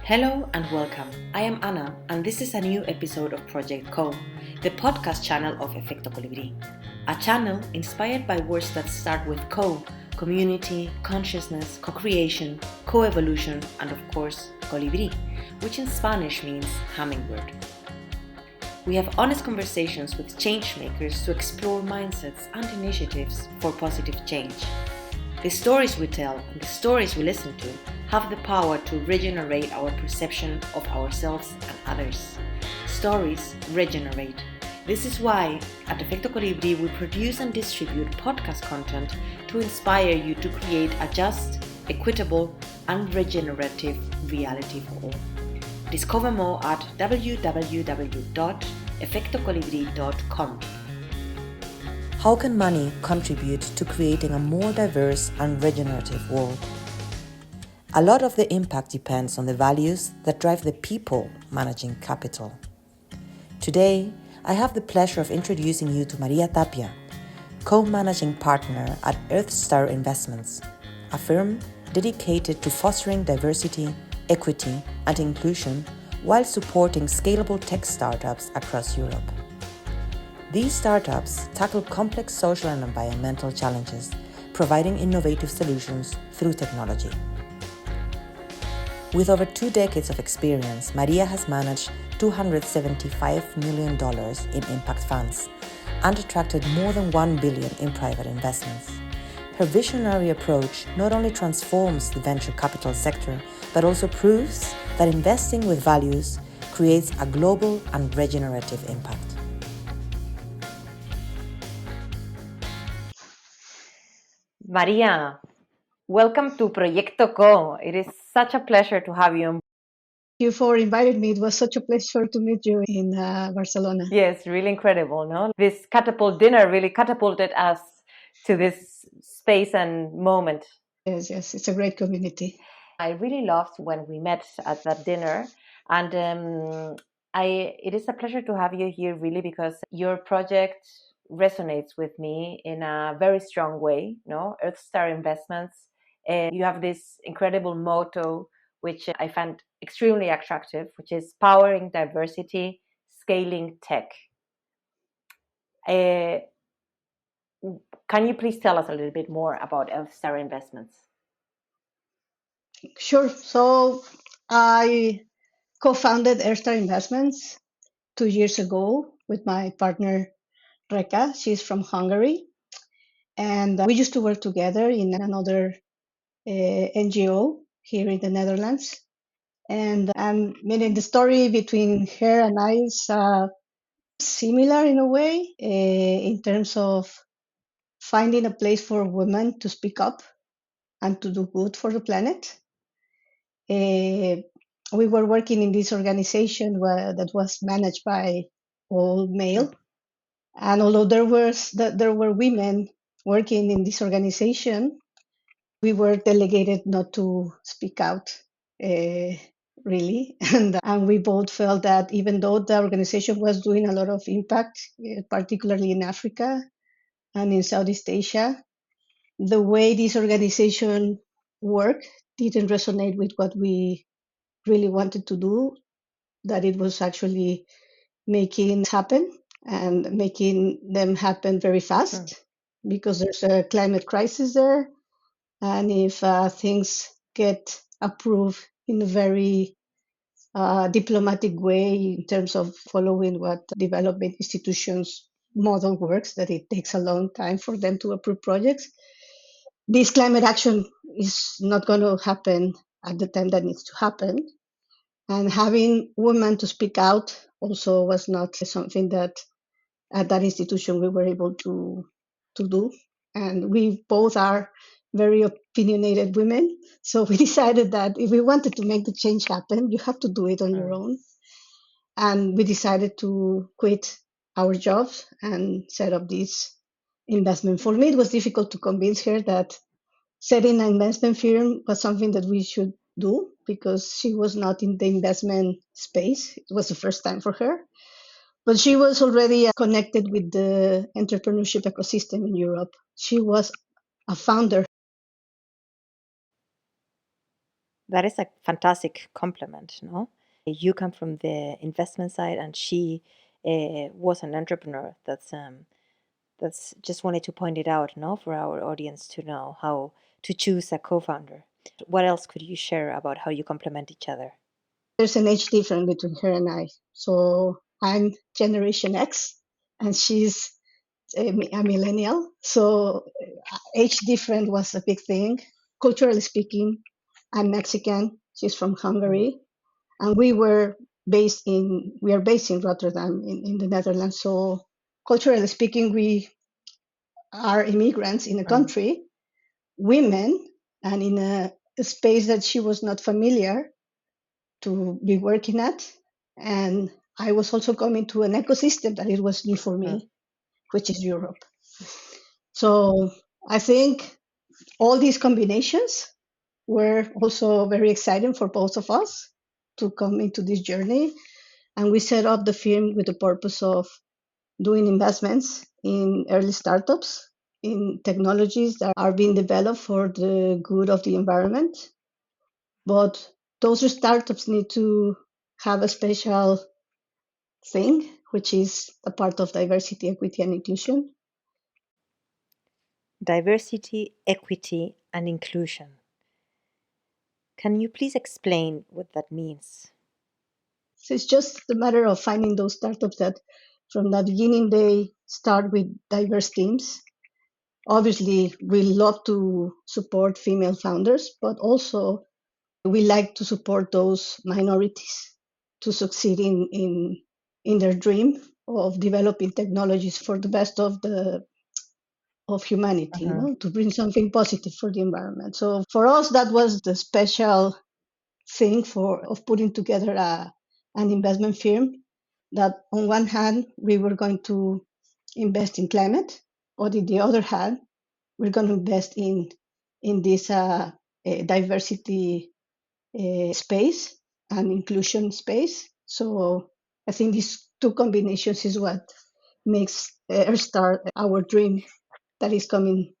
Hello and welcome. I am Ana and this is a new episode of Project Co, the podcast channel of Efecto Colibrí. A channel inspired by words that start with co, community, consciousness, co-creation, co-evolution, and of course, Colibrí, which in Spanish means hummingbird. We have honest conversations with change makers to explore mindsets and initiatives for positive change. The stories we tell and the stories we listen to have the power to regenerate our perception of ourselves and others. Stories regenerate. This is why at Efecto Colibrí we produce and distribute podcast content to inspire you to create a just, equitable and regenerative reality for all. Discover more at www.efectocolibri.com. How can money contribute to creating a more diverse and regenerative world? A lot of the impact depends on the values that drive the people managing capital. Today, I have the pleasure of introducing you to María Tapia, co-managing partner at Earthstar Investments, a firm dedicated to fostering diversity, equity, and inclusion while supporting scalable tech startups across Europe. These startups tackle complex social and environmental challenges, providing innovative solutions through technology. With over 2 decades of experience, María has managed $275 million in impact funds and attracted more than $1 billion in private investments. Her visionary approach not only transforms the venture capital sector, but also proves that investing with values creates a global and regenerative impact. María, welcome to Proyecto Co. It is such a pleasure to have you. Thank you for inviting me. It was such a pleasure to meet you in Barcelona. Yes, really incredible, no? This catapult dinner really catapulted us to this space and moment. Yes, it's a great community. I really loved when we met at that dinner, and it is a pleasure to have you here, really, because your project resonates with me in a very strong way. No, Earthstar Investments. You have this incredible motto, which I find extremely attractive, which is powering diversity, scaling tech. Can you please tell us a little bit more about Earthstar Investments? Sure. So I co-founded Earthstar Investments 2 years ago with my partner Reka. She's from Hungary. And we used to work together in another NGO here in the Netherlands. And meaning the story between her and I is similar in a way in terms of finding a place for women to speak up and to do good for the planet. We were working in this organization that was managed by all male, and although there were women working in this organization, we were delegated not to speak out really, and we both felt that even though the organization was doing a lot of impact, particularly in Africa and in Southeast Asia, the way this organization worked didn't resonate with what we really wanted to do, that it was actually making happen and making them happen very fast because there's a climate crisis there. And if things get approved in a very diplomatic way in terms of following what development institutions model works, that it takes a long time for them to approve projects, this climate action is not going to happen at the time that needs to happen. And having women to speak out also was not something that at that institution we were able to do. And we both are very opinionated women. So we decided that if we wanted to make the change happen, you have to do it on your own. And we decided to quit our jobs and set up this investment. For me, it was difficult to convince her that setting an investment firm was something that we should do because she was not in the investment space. It was the first time for her. But she was already connected with the entrepreneurship ecosystem in Europe. She was a founder. That is a fantastic compliment, no? You come from the investment side, and she was an entrepreneur. That's just wanted to point it out, no, for our audience to know how to choose a co-founder. What else could you share about how you complement each other? There's an age difference between her and I. So I'm Generation X, and she's a millennial. So age difference was a big thing. Culturally speaking, I'm Mexican. She's from Hungary, and we are based in Rotterdam in the Netherlands. So culturally speaking, we are immigrants in a country, women, and in a space that she was not familiar to be working at. And I was also coming to an ecosystem that it was new for me, which is Europe. So I think all these combinations were also very exciting for both of us to come into this journey. And we set up the firm with the purpose of doing investments in early startups, in technologies that are being developed for the good of the environment. But those startups need to have a special thing, which is a part of diversity, equity, and inclusion. Diversity, equity, and inclusion. Can you please explain what that means? So it's just a matter of finding those startups that from the beginning they start with diverse teams. Obviously, we love to support female founders, but also we like to support those minorities to succeed in their dream of developing technologies for the best of humanity, to bring something positive for the environment. So for us, that was the special thing of putting together an investment firm that on one hand, we were going to invest in climate, but on the other hand, we're going to invest in this diversity space and inclusion space. So I think these two combinations is what makes Airstart our dream that is coming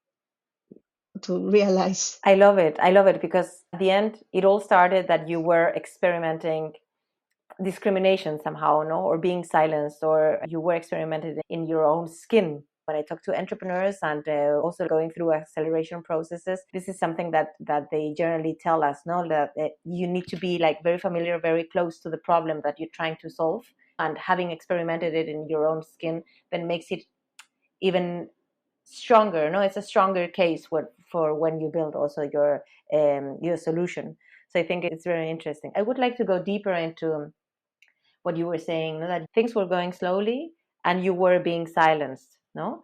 to realize. I love it. I love it because at the end, it all started that you were experimenting discrimination somehow, no, or being silenced, or you were experimented in your own skin. When I talk to entrepreneurs and also going through acceleration processes, this is something that they generally tell us, no, that you need to be like very familiar, very close to the problem that you're trying to solve, and having experimented it in your own skin then makes it even stronger. No, it's a stronger case for when you build also your solution. So I think it's very interesting. I would like to go deeper into what you were saying, no, that things were going slowly and you were being silenced. No,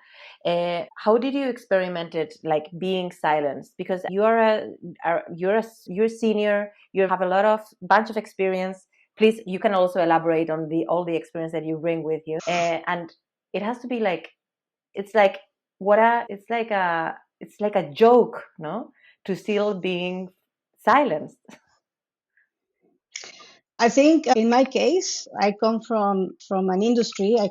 how did you experiment it, like being silenced? Because you're senior, you have a lot of bunch of experience. Please, you can also elaborate on all the experience that you bring with you, and it has to be like it's like it's like a joke, no, to still being silenced. I think in my case, I come from an industry. I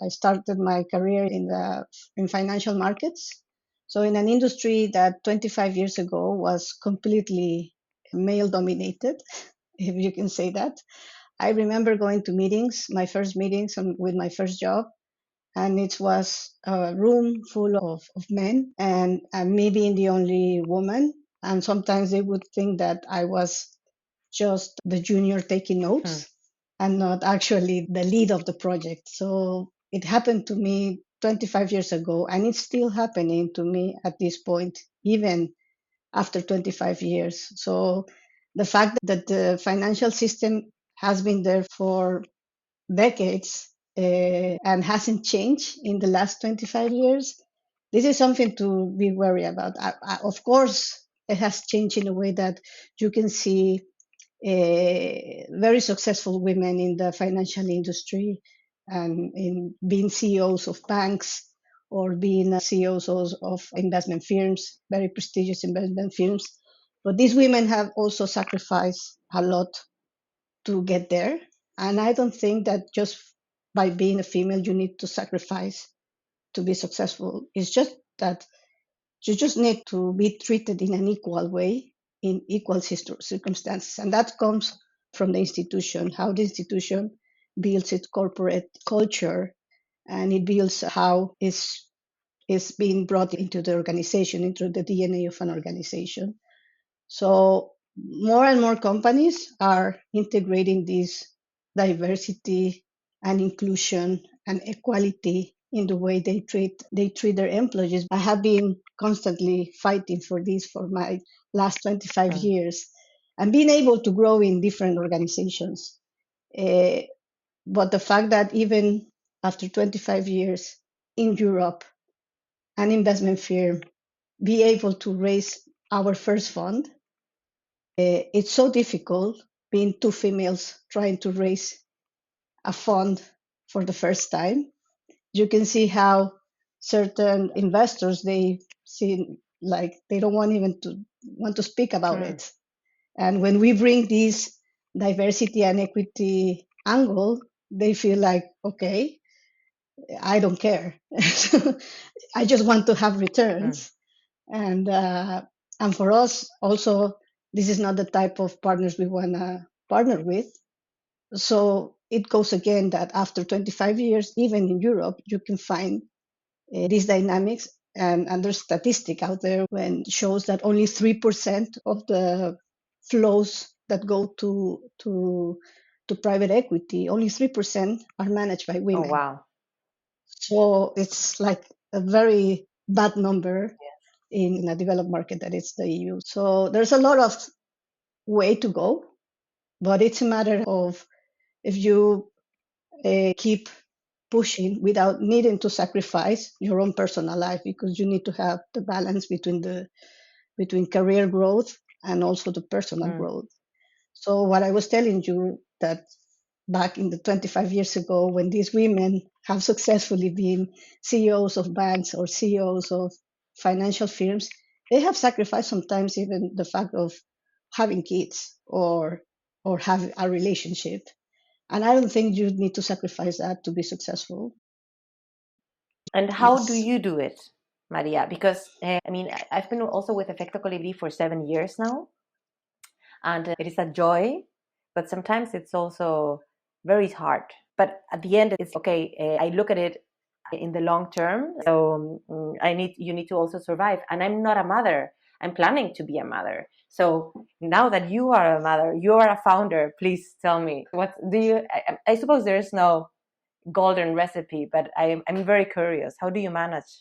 started my career in financial markets. So in an industry that 25 years ago was completely male dominated, if you can say that. I remember going to meetings, my first meetings with my first job, and it was a room full of men, and me being the only woman. And sometimes they would think that I was just the junior taking notes and not actually the lead of the project. So it happened to me 25 years ago, and it's still happening to me at this point, even after 25 years. So the fact that the financial system has been there for decades and hasn't changed in the last 25 years, this is something to be worried about. Of course, it has changed in a way that you can see very successful women in the financial industry and in being CEOs of banks or being CEOs of investment firms, very prestigious investment firms. But these women have also sacrificed a lot to get there. And I don't think that just by being a female, you need to sacrifice to be successful. It's just that you just need to be treated in an equal way in equal circumstances. And that comes from the institution, how the institution builds its corporate culture, and it builds how is being brought into the organization, into the DNA of an organization. So more and more companies are integrating this diversity and inclusion and equality in the way they treat their employees. I have been constantly fighting for this for my last 25 years and being able to grow in different organizations. Uh, but the fact that even after 25 years in Europe, an investment firm be able to raise our first fund, it's so difficult being two females trying to raise a fund for the first time. You can see how certain investors, they seem like they don't want even to want to speak about it. And when we bring this diversity and equity angle, they feel like, okay, I don't care. I just want to have returns. And for us also, this is not the type of partners we want to partner with. So it goes again that after 25 years, even in Europe, you can find these dynamics. And there's statistic out there when it shows that only 3% of the flows that go to private equity, only 3% are managed by women. Oh, wow. So it's like a very bad number in a developed market that is the EU. So there's a lot of way to go, but it's a matter of if you keep pushing without needing to sacrifice your own personal life, because you need to have the balance between career growth and also the personal growth. So what I was telling you, that back in the 25 years ago, when these women have successfully been CEOs of banks or CEOs of financial firms, they have sacrificed sometimes even the fact of having kids or have a relationship. And I don't think you need to sacrifice that to be successful. And how do Yes. you do it, Maria? Because I've been also with Efecto Colibrí for 7 years now, and it is a joy, but sometimes it's also very hard. But at the end, it's okay. I look at it in the long term. So you need to also survive. And I'm not a mother. I'm planning to be a mother. So now that you are a mother, you are a founder. Please tell me, what do you? I suppose there is no golden recipe, but I'm very curious. How do you manage?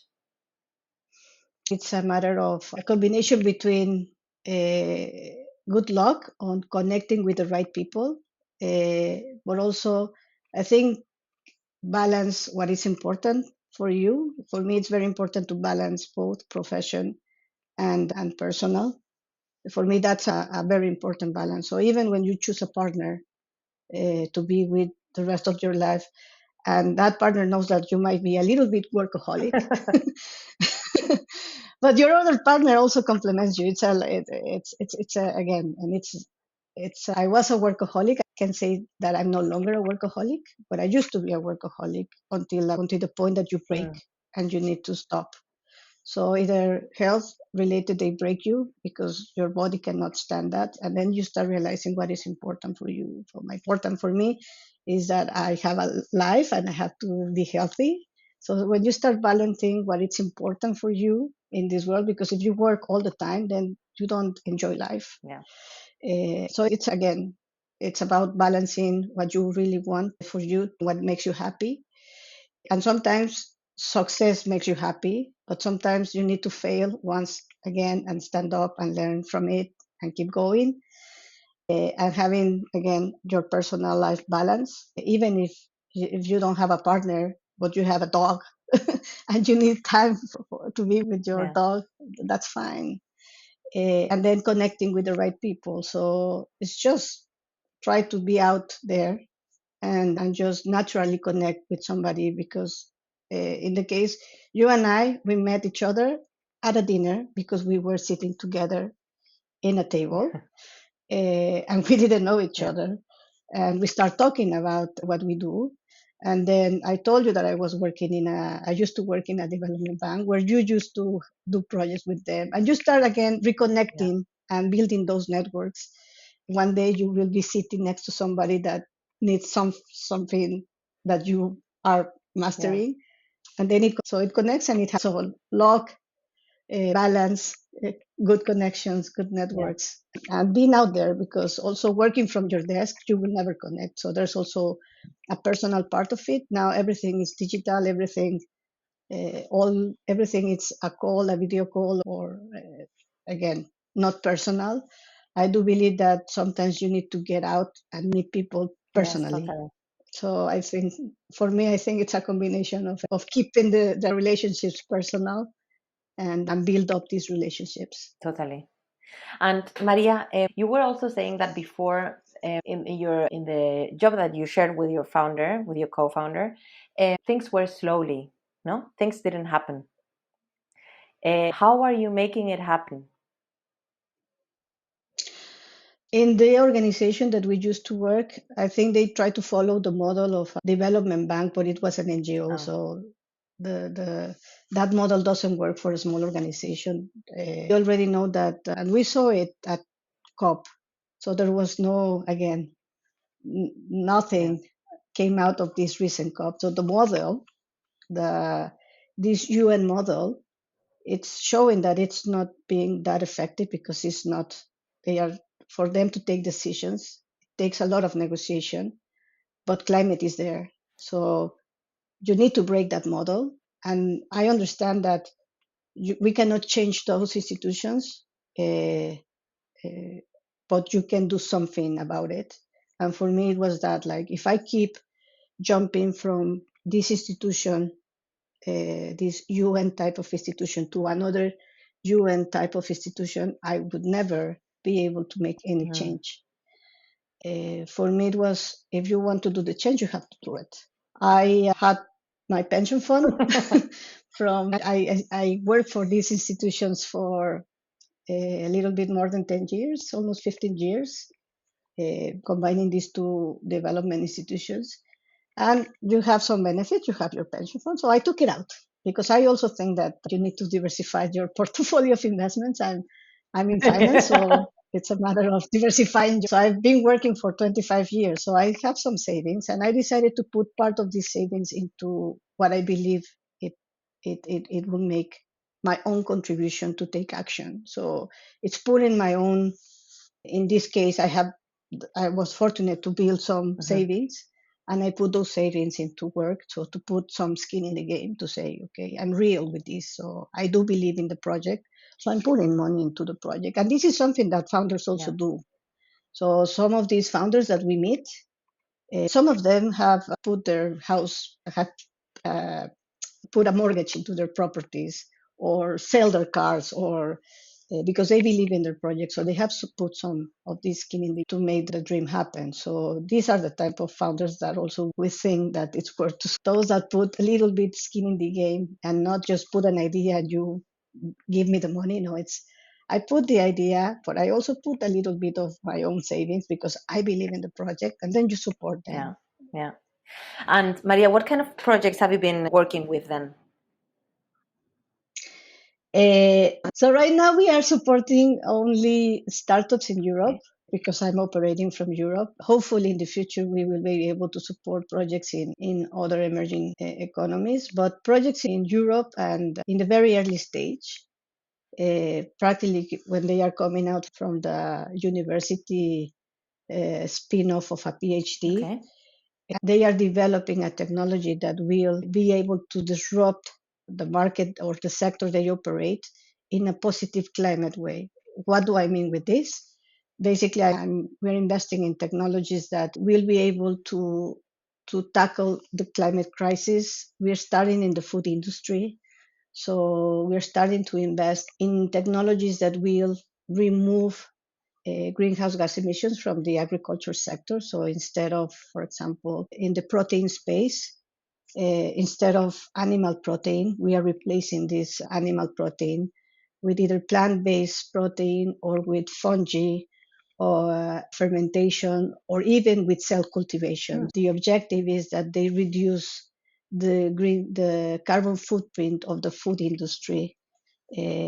It's a matter of a combination between good luck on connecting with the right people, but also I think balance what is important for you. For me, it's very important to balance both profession and personal. For me, that's a very important balance. So even when you choose a partner to be with the rest of your life, and that partner knows that you might be a little bit workaholic, but your other partner also complements you. It's a, again, and it's I was a workaholic. I can say that I'm no longer a workaholic, but I used to be a workaholic until the point that you break and you need to stop. So either health related, they break you because your body cannot stand that, and then you start realizing what is important for you. So my important for me is that I have a life and I have to be healthy. So when you start balancing what is important for you in this world, because if you work all the time, then you don't enjoy life. Yeah. So it's about balancing what you really want for you, what makes you happy. And sometimes success makes you happy, but sometimes you need to fail once again and stand up and learn from it and keep going. And having again your personal life balance, even if you don't have a partner but you have a dog and you need time to be with your dog, that's fine. And then connecting with the right people. So it's just try to be out there and just naturally connect with somebody, because in the case, you and I, we met each other at a dinner because we were sitting together in a table and we didn't know each other. And we start talking about what we do. And then I told you that I used to work in a development bank where you used to do projects with them. And you start again reconnecting and building those networks. One day you will be sitting next to somebody that needs something that you are mastering, and then it connects, and it has a luck, balance, good connections, good networks, and being out there, because also working from your desk, you will never connect. So there's also a personal part of it. Now everything is digital, everything is a call, a video call, or again, not personal. I do believe that sometimes you need to get out and meet people Yes, personally. totally. So I think, for me, I think it's a combination of keeping the relationships personal and build up these relationships. Totally. And Maria, you were also saying that before, in the job that you shared with your founder, with your co-founder, things were slowly, no? Things didn't happen. How are you making it happen? In the organization that we used to work, I think they tried to follow the model of a development bank, but it was an NGO. Oh, So that model doesn't work for a small organization. We already know that, and we saw it at COP. So there was again, yeah. nothing came out of this recent COP. So the model, this UN model, it's showing that it's not being that effective, because it's not, they are, for them to take decisions, it takes a lot of negotiation, but climate is there. So you need to break that model. And I understand that we cannot change those institutions, uh, uh, but you can do something about it. And for me, it was that, like, if I keep jumping from this institution, this UN type of institution, to another UN type of institution, I would never be able to make any change. For me, it was, if you want to do the change, you have to do it. I had my pension fund I worked for these institutions for a little bit more than 10 years, almost 15 years, combining these two development institutions. And you have some benefits, you have your pension fund. So I took it out, because I also think that you need to diversify your portfolio of investments. And I'm in finance, so it's a matter of diversifying. So I've been working for 25 years, so I have some savings, and I decided to put part of these savings into what I believe it will make my own contribution to take action. So it's putting my own, in this case, I was fortunate to build some savings, and I put those savings into work. So to put some skin in the game, to say, okay, I'm real with this. So I do believe in the project. So I'm putting money into the project. And this is something that founders also do. So some of these founders that we meet, some of them have put their house, have uh, put a mortgage into their properties, or sell their cars, or because they believe in their project. So they have to put some of this skin in to make the dream happen. So these are the type of founders that also we think that it's worth to. Those that put a little bit skin in the game, and not just put an idea and you give me the money. No, it's, I put the idea, but I also put a little bit of my own savings, because I believe in the project, and then you support them. Yeah. And Maria, what kind of projects have you been working with then? So right now we are supporting only startups in Europe, because I'm operating from Europe. Hopefully in the future we will be able to support projects in other emerging economies, but projects in Europe and in the very early stage, practically when they are coming out from the university spin-off of a PhD. They are developing a technology that will be able to disrupt the market or the sector they operate in a positive climate way. What do I mean with this? Basically, we're investing in technologies that will be able to tackle the climate crisis. We're starting in the food industry. So we're starting to invest in technologies that will remove greenhouse gas emissions from the agriculture sector. So instead of, for example, in the protein space, instead of animal protein, we are replacing this animal protein with either plant-based protein, or with fungi, or fermentation, or even with cell cultivation. The objective is that they reduce the carbon footprint of the food industry,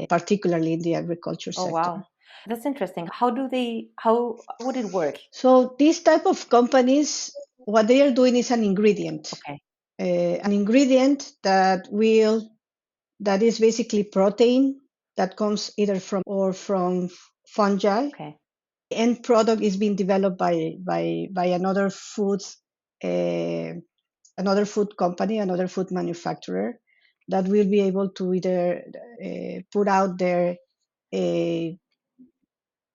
particularly in the agriculture sector. Wow. That's interesting. How would it work? So these type of companies, what they are doing is an ingredient, Okay, an ingredient that is basically protein that comes either from or from fungi. okay, End product is being developed by uh, another food company, another food manufacturer that will be able to either put out their a,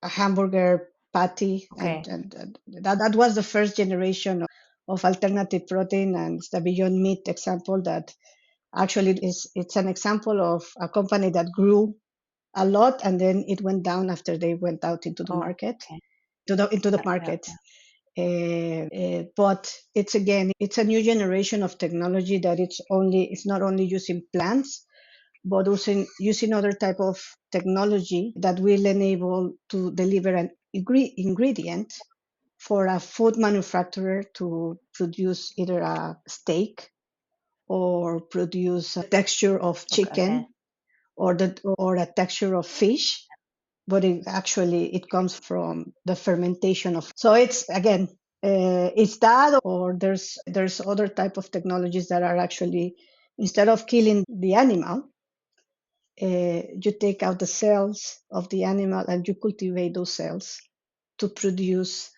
a hamburger patty, okay. and that was the first generation of alternative protein, and the Beyond Meat example that actually is it's an example of a company that grew a lot and then it went down after they went out into the Oh, market okay. into the Yeah, market. yeah. But it's a new generation of technology that it's not only using plants but also using other type of technology that will enable to deliver an ingredient for a food manufacturer to produce either a steak or produce a texture of Okay. chicken or a texture of fish, but it comes from the fermentation of. So it's again, it's that, or there's other type of technologies that are actually, instead of killing the animal, you take out the cells of the animal and you cultivate those cells to produce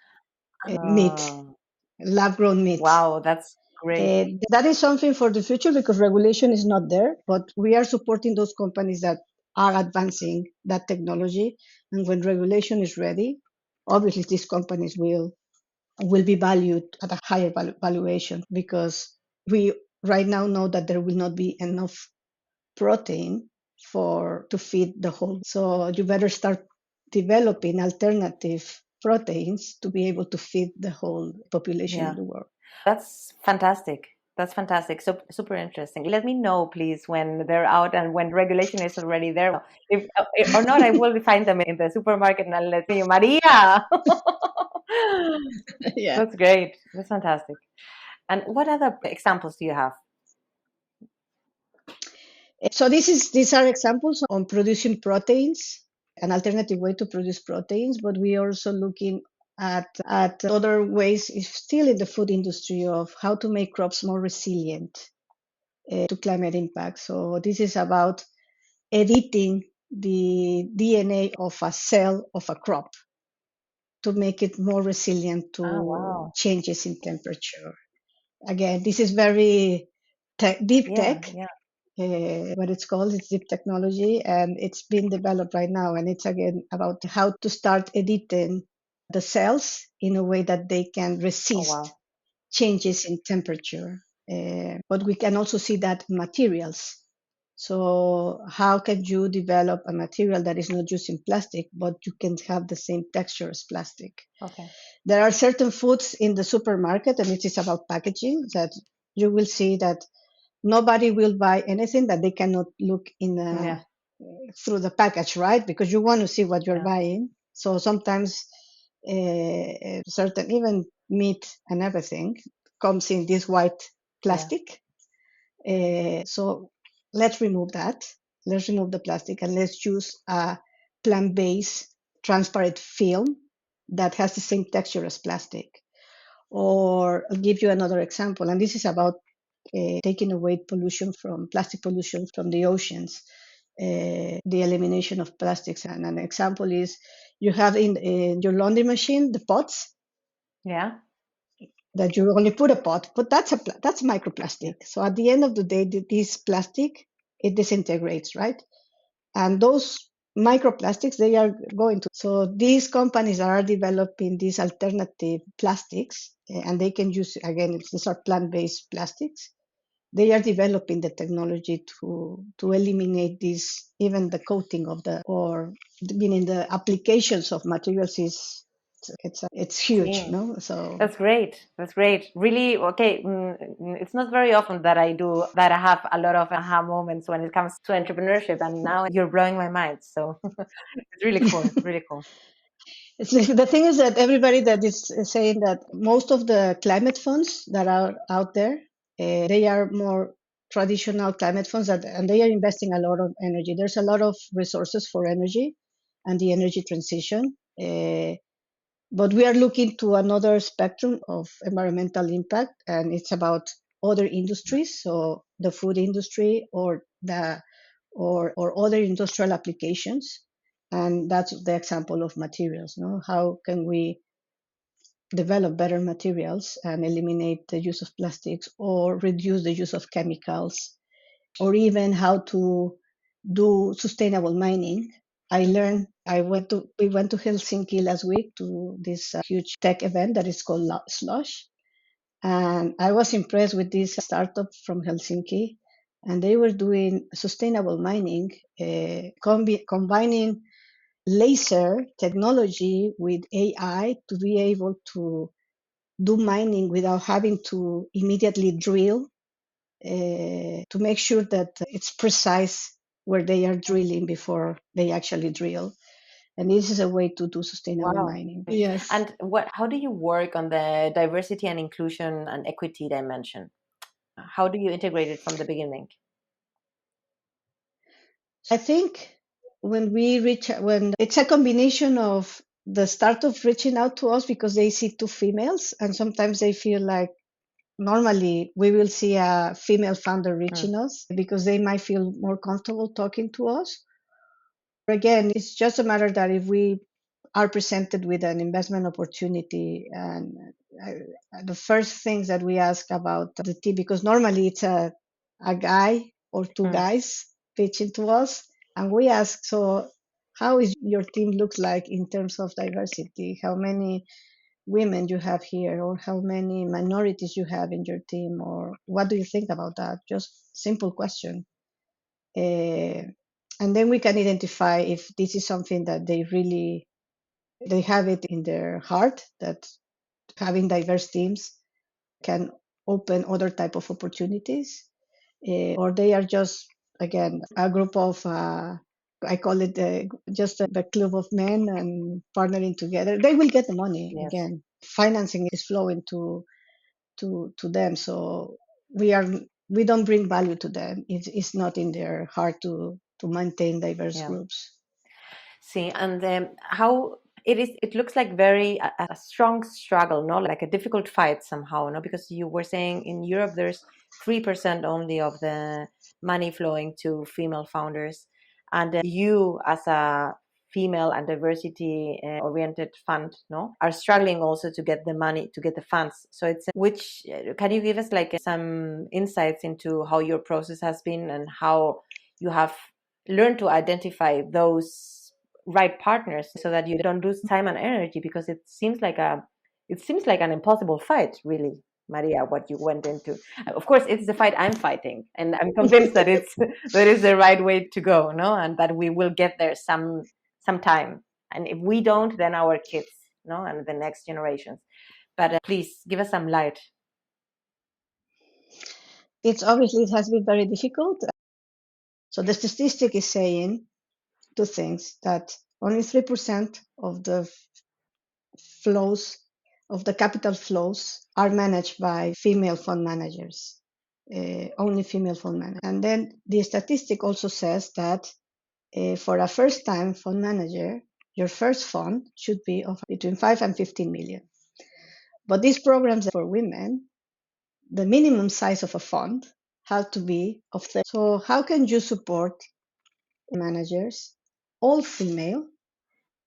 meat, Oh, lab grown meat. wow, that's great. That is something for the future because regulation is not there, but we are supporting those companies that are advancing that technology. And when regulation is ready, obviously these companies will be valued at a higher valuation because we right now know that there will not be enough protein for to feed the whole. So you better start developing alternative proteins to be able to feed the whole population of Yeah, the world. that's fantastic. That's fantastic. So super interesting. Let me know, please, when they're out and when regulation is already there. If or not, I will find them in the supermarket and I'll let you, Maria. Yeah. That's great. That's fantastic. And what other examples do you have? So these are examples on producing proteins, an alternative way to produce proteins, but we are also looking at other ways, still in the food industry, of how to make crops more resilient to climate impact. So this is about editing the DNA of a cell of a crop to make it more resilient Oh, to wow. changes in temperature. Again, this is very deep Yeah, tech, yeah. what it's called. It's deep technology, and it's being developed right now. And it's again about how to start editing the cells in a way that they can Oh, resist wow. changes in temperature. But we can also see that in materials. So how can you develop a material that is not using plastic, but you can have the same texture as plastic? Okay. There are certain foods in the supermarket, and it is about packaging, that you will see that nobody will buy anything that they cannot look in Yeah, through the package, right? Because you want to see what you're yeah, buying. So sometimes certain even meat and everything comes in this white yeah. plastic. So let's remove that. Let's remove the plastic and let's use a plant-based transparent film that has the same texture as plastic. Or I'll give you another example, and this is about taking away plastic pollution from the oceans, the elimination of plastics. And an example is you have in your laundry machine the pots Yeah, that you only put a pot, but that's yeah. microplastic. So at the end of the day, this plastic it disintegrates, right? And those microplastics they are going to. So these companies are developing these alternative plastics, and they can use again. These are plant-based plastics. They are developing the technology to eliminate this, even the coating of the, or meaning the applications of materials is it's huge, Same. no? So That's great. That's great. Really, okay. It's not very often that I have a lot of aha moments when it comes to entrepreneurship, and now you're blowing my mind. So it's really cool. Really cool. the thing is that everybody that is saying that most of the climate funds that are out there, they are more traditional climate funds and they are investing a lot of energy. There's a lot of resources for energy, and the energy transition. But we are looking to another spectrum of environmental impact, and it's about other industries, so the food industry or other industrial applications. And that's the example of materials. No, how can we develop better materials and eliminate the use of plastics or reduce the use of chemicals, or even how to do sustainable mining. We went to Helsinki last week to this huge tech event that is called Slush. And I was impressed with this startup from Helsinki. And they were doing sustainable mining, combining laser technology with AI to be able to do mining without having to immediately drill, to make sure that it's precise where they are drilling before they actually drill. And this is a way to do sustainable Wow. mining. Yes. And how do you work on the diversity and inclusion and equity dimension? How do you integrate it from the beginning? I think when it's a combination of the startup reaching out to us because they see two females, and sometimes they feel like normally we will see a female founder reaching us because they might feel more comfortable talking to us. Again, it's just a matter that if we are presented with an investment opportunity, and the first things that we ask about the team, because normally it's a guy or two guys pitching to us, and we ask, so how is your team looks like in terms of diversity? How many women you have here, or how many minorities you have in your team, or what do you think about that? Just simple question. And then we can identify if this is something that they have it in their heart, that having diverse teams can open other type of opportunities, or they are just, again, a group of I call it just the club of men and partnering together. They will get the money. Yes. Again, financing is flowing to them, so we don't bring value to them. It's not in their heart to maintain diverse groups. See, and how it looks like very a strong struggle, no, like a difficult fight somehow, no, because you were saying in Europe there's 3% only of the money flowing to female founders, and you as a female and diversity oriented fund, no, are struggling also to get the money, to get the funds. So it's which can you give us like some insights into how your process has been and how you have learned to identify those right partners so that you don't lose time and energy, because it seems like an impossible fight, really, Maria, what you went into. Of course it's the fight I'm fighting, and I'm convinced that that is the right way to go, no, and that we will get there some time, and if we don't, then our kids, no, and the next generations. But please give us some light. It has been very difficult. So the statistic is saying two things: that only 3% of the flows, of the capital flows, are managed by female fund managers. Only female fund managers. And then the statistic also says that for a first-time fund manager, your first fund should be of between 5 and 15 million. But these programs for women, the minimum size of a fund has to be of 30. So how can you support managers, all female,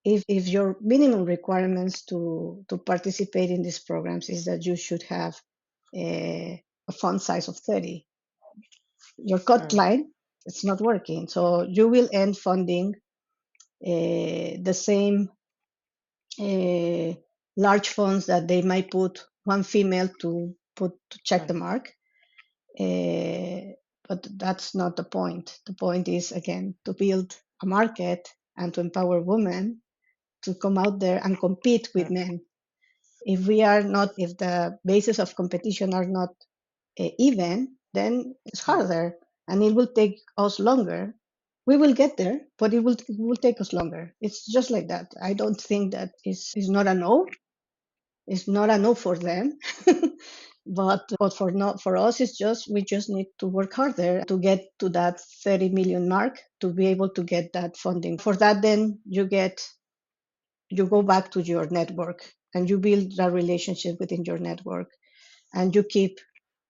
if your minimum requirements to participate in these programs is that you should have a fund size of 30? Your cut line, it's not working. So you will end funding the same large funds that they might put one female to check the mark. But that's not the point. The point is, again, to build a market and to empower women to come out there and compete with men. If the basis of competition are not even, then it's harder and it will take us longer. We will get there, but it will take us longer. It's just like that. I don't think that is not a no. It's not a no for them. But for us, it's just we just need to work harder to get to that 30 million mark to be able to get that funding. For that, then you go back to your network and you build that relationship within your network, and you keep.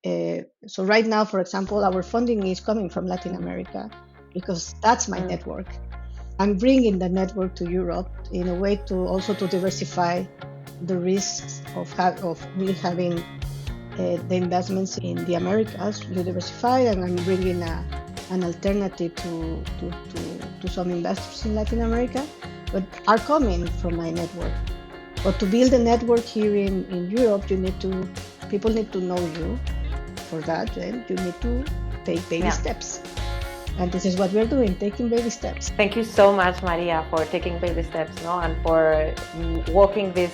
So right now, for example, our funding is coming from Latin America because that's my network. I'm bringing the network to Europe in a way to also to diversify the risks of me having the investments in the Americas. You diversify, and I'm bringing an alternative to some investors in Latin America, but are coming from my network. But to build a network here in Europe, people need to know you. For that, then you need to take baby steps. And this is what we're doing, taking baby steps. Thank you so much, Maria, for taking baby steps, and for walking this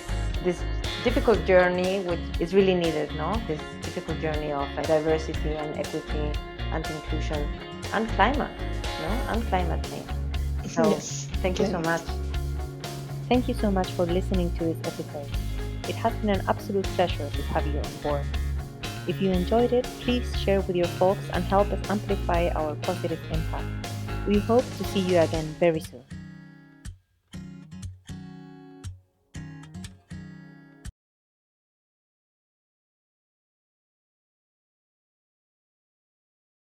difficult journey, which is really needed, this difficult journey of diversity and equity and inclusion and climate, and climate change. So yes, thank you so much. Thank you so much for listening to this episode. It has been an absolute pleasure to have you on board. If you enjoyed it, please share with your folks and help us amplify our positive impact. We hope to see you again very soon.